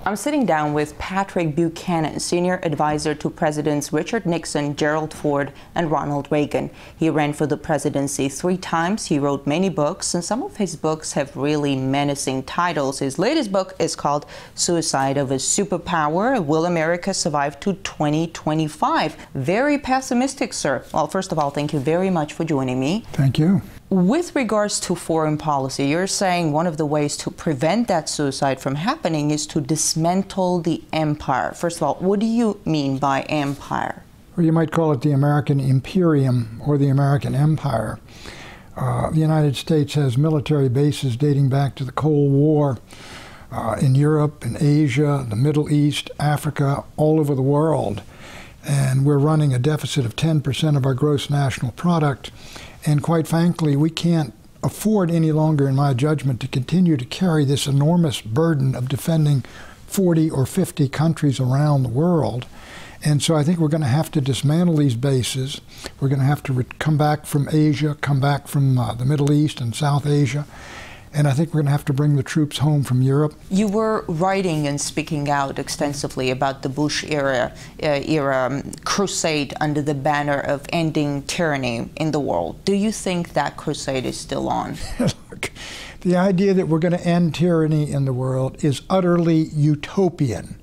I'm sitting down with Pat Buchanan, senior advisor to Presidents Richard Nixon, Gerald Ford, and Ronald Reagan. He ran for the presidency 3 times. He wrote many books, and some of his books have really menacing titles. His latest book is called Suicide of a Superpower: Will America Survive to 2025? Very pessimistic, sir. Well, first of all, thank you very much for joining me. Thank you. With regards to foreign policy, you're saying one of the ways to prevent that suicide from happening is to dismantle the empire. First of all, what do you mean by empire? Or you might call it the American Imperium or the American Empire. The United States has military bases dating back to the Cold War in Europe, in Asia, the Middle East, Africa, all over the world. And we're running a deficit of 10% of our gross national product. And quite frankly, we can't afford any longer, in my judgment, to continue to carry this enormous burden of defending 40 or 50 countries around the world. And so I think we're going to have to dismantle these bases. We're going to have to come back from Asia, come back from the Middle East and South Asia. And I think we're going to have to bring the troops home from Europe. You were writing and speaking out extensively about the Bush era crusade under the banner of ending tyranny in the world. Do you think that crusade is still on? Look, the idea that we're going to end tyranny in the world is utterly utopian.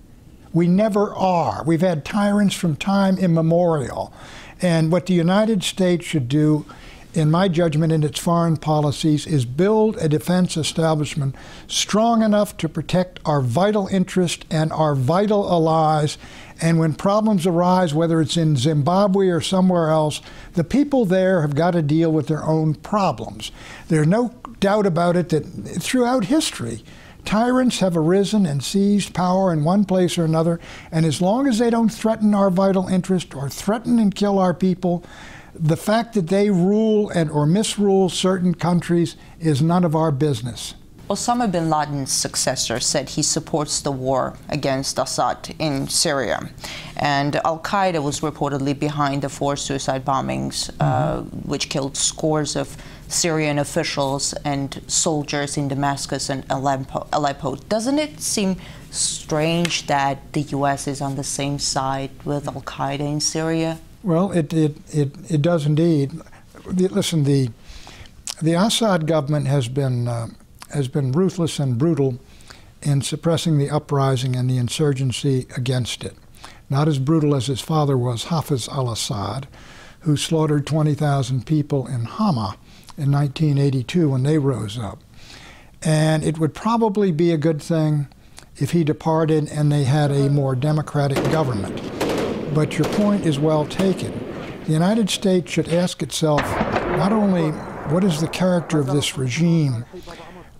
We never are. We've had tyrants from time immemorial. And what the United States should do, in my judgment, in its foreign policies, is build a defense establishment strong enough to protect our vital interest and our vital allies. And when problems arise, whether it's in Zimbabwe or somewhere else, the people there have got to deal with their own problems. There's no doubt about it that throughout history, tyrants have arisen and seized power in one place or another. And as long as they don't threaten our vital interest or threaten and kill our people, the fact that they rule or misrule certain countries is none of our business. Osama bin Laden's successor said he supports the war against Assad in Syria. And Al-Qaeda was reportedly behind the 4 suicide bombings, which killed scores of Syrian officials and soldiers in Damascus and Aleppo. Doesn't it seem strange that the U.S. is on the same side with Al-Qaeda in Syria? Well, it does indeed. Listen, the Assad government has been ruthless and brutal in suppressing the uprising and the insurgency against it. Not as brutal as his father was, Hafez al-Assad, who slaughtered 20,000 people in Hama in 1982 when they rose up. And it would probably be a good thing if he departed and they had a more democratic government. But your point is well taken. The United States should ask itself not only what is the character of this regime,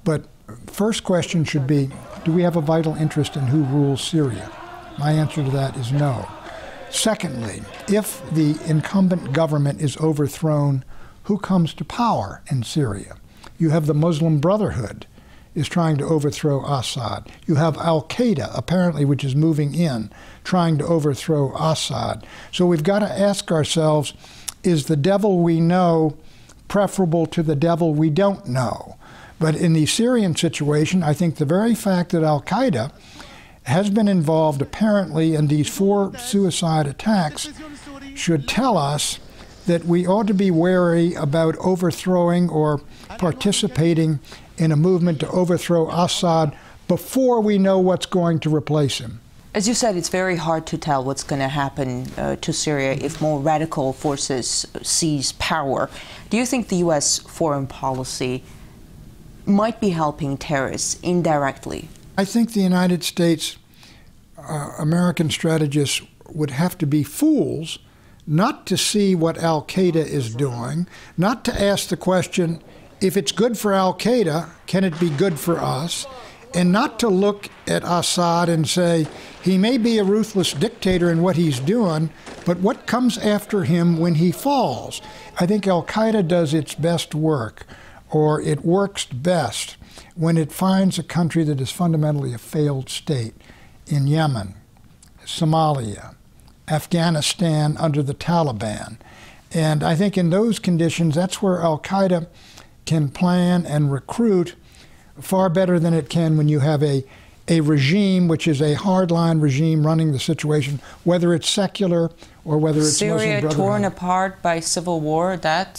but first question should be, do we have a vital interest in who rules Syria? My answer to that is no. Secondly, if the incumbent government is overthrown, who comes to power in Syria? You have the Muslim Brotherhood is trying to overthrow Assad. You have Al-Qaeda, apparently, which is moving in, trying to overthrow Assad. So we've got to ask ourselves, is the devil we know preferable to the devil we don't know? But in the Syrian situation, I think the very fact that Al-Qaeda has been involved, apparently, in these 4 suicide attacks should tell us that we ought to be wary about overthrowing or participating in a movement to overthrow Assad before we know what's going to replace him. As you said, it's very hard to tell what's going to happen to Syria if more radical forces seize power. Do you think the U.S. foreign policy might be helping terrorists indirectly? I think the United States, American strategists would have to be fools not to see what Al-Qaeda is doing, not to ask the question, if it's good for Al-Qaeda, can it be good for us? And not to look at Assad and say, he may be a ruthless dictator in what he's doing, but what comes after him when he falls? I think Al-Qaeda does its best work, or it works best, when it finds a country that is fundamentally a failed state in Yemen, Somalia, Afghanistan under the Taliban. And I think in those conditions, that's where Al-Qaeda can plan and recruit far better than it can when you have a a regime which is a hardline regime running the situation, whether it's secular or whether it's Syria Muslim Brotherhood. torn apart by civil war. That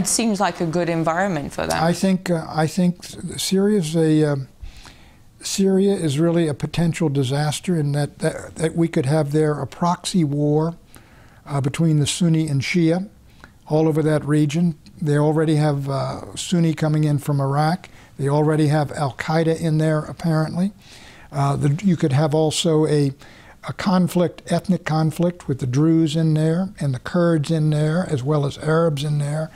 seems like a good environment for them. I think Syria is really a potential disaster in that we could have there a proxy war between the Sunni and Shia all over that region. They already have Sunni coming in from Iraq. They already have Al-Qaeda in there, apparently. You could have also a conflict, ethnic conflict, with the Druze in there and the Kurds in there, as well as Arabs in there.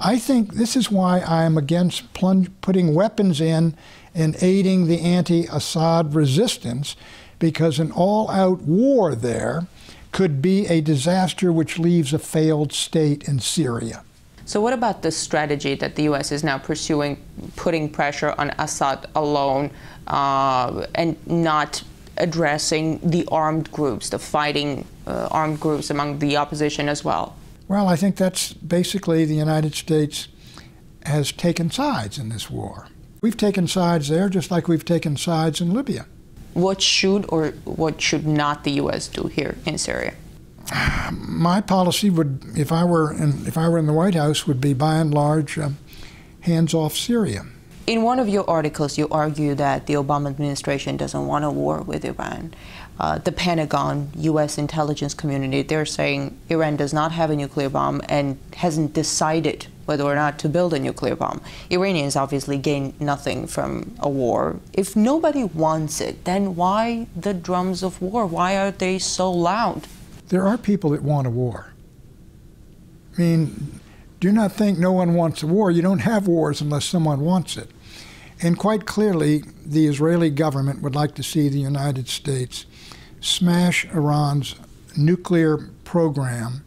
I think this is why I am against putting weapons in and aiding the anti-Assad resistance, because an all-out war there could be a disaster which leaves a failed state in Syria. So what about the strategy that the U.S. is now pursuing, putting pressure on Assad alone and not addressing the armed groups, the fighting armed groups among the opposition as well? Well, I think that's basically the United States has taken sides in this war. We've taken sides there just like we've taken sides in Libya. What should or what should not the U.S. do here in Syria? My policy would, if I were in the White House, would be by and large hands off Syria. In one of your articles, you argue that the Obama administration doesn't want a war with Iran. The Pentagon, U.S. intelligence community, they're saying Iran does not have a nuclear bomb and hasn't decided whether or not to build a nuclear bomb. Iranians obviously gain nothing from a war. If nobody wants it, then why the drums of war? Why are they so loud? There are people that want a war. I mean, do not think no one wants a war. You don't have wars unless someone wants it. And quite clearly, the Israeli government would like to see the United States smash Iran's nuclear program,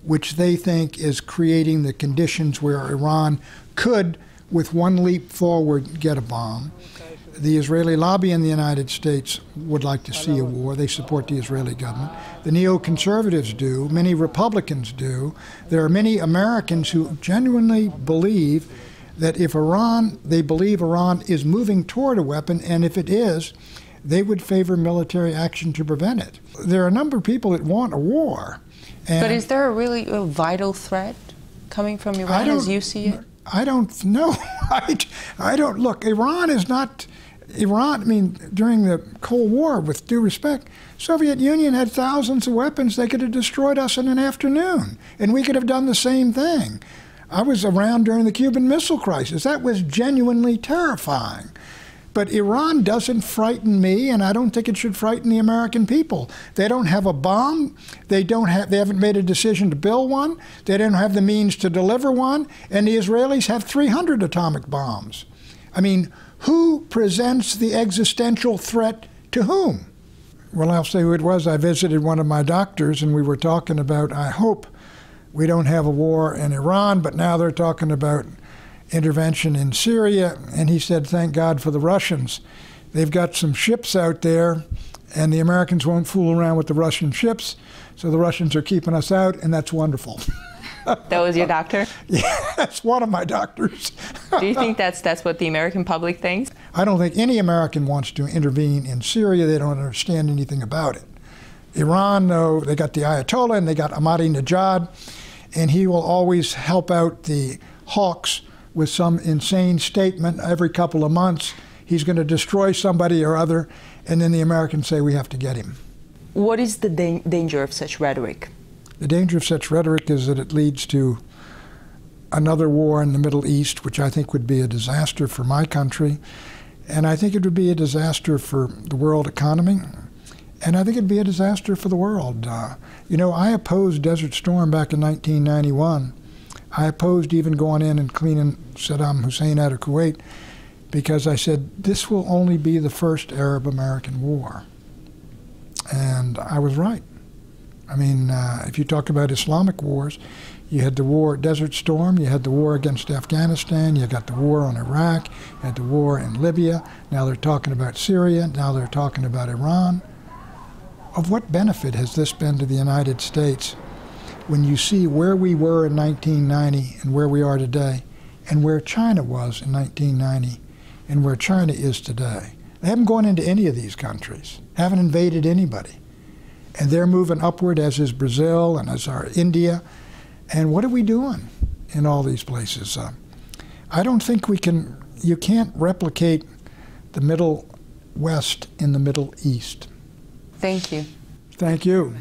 which they think is creating the conditions where Iran could, with one leap forward, get a bomb. The Israeli lobby in the United States would like to see a war. They support the Israeli government. The neoconservatives do. Many Republicans do. There are many Americans who genuinely believe that if they believe Iran is moving toward a weapon, and if it is, they would favor military action to prevent it. There are a number of people that want a war. But is there really a vital threat coming from Iran as you see it? I don't know. I don't. Look, Iran is not. Iran, I mean, during the Cold War, with due respect, Soviet Union had thousands of weapons. They could have destroyed us in an afternoon, and we could have done the same thing. I was around during the Cuban Missile Crisis. That was genuinely terrifying. But Iran doesn't frighten me, and I don't think it should frighten the American people. They don't have a bomb. They haven't made a decision to build one. They don't have the means to deliver one. And the Israelis have 300 atomic bombs. I mean, who presents the existential threat to whom? Well, I'll say who it was. I visited one of my doctors, and we were talking about, I hope we don't have a war in Iran, but now they're talking about intervention in Syria, and he said, thank God for the Russians. They've got some ships out there, and the Americans won't fool around with the Russian ships, so the Russians are keeping us out, and that's wonderful. That was your doctor? Yeah, that's one of my doctors. Do you think that's what the American public thinks? I don't think any American wants to intervene in Syria. They don't understand anything about it. Iran, though, they got the Ayatollah, and they got Ahmadinejad, and he will always help out the hawks with some insane statement every couple of months. He's going to destroy somebody or other, and then the Americans say we have to get him. What is the danger of such rhetoric? The danger of such rhetoric is that it leads to another war in the Middle East, which I think would be a disaster for my country, and I think it would be a disaster for the world economy, and I think it'd be a disaster for the world. You know, I opposed Desert Storm back in 1991. I opposed even going in and cleaning Saddam Hussein out of Kuwait because I said, this will only be the first Arab-American war. And I was right. I mean, if you talk about Islamic wars, you had the war at Desert Storm, you had the war against Afghanistan, you got the war on Iraq, you had the war in Libya, now they're talking about Syria, now they're talking about Iran. Of what benefit has this been to the United States when you see where we were in 1990 and where we are today, and where China was in 1990 and where China is today? They haven't gone into any of these countries, haven't invaded anybody. And they're moving upward, as is Brazil and as are India. And what are we doing in all these places? I don't think you can't replicate the Middle West in the Middle East. Thank you. Thank you.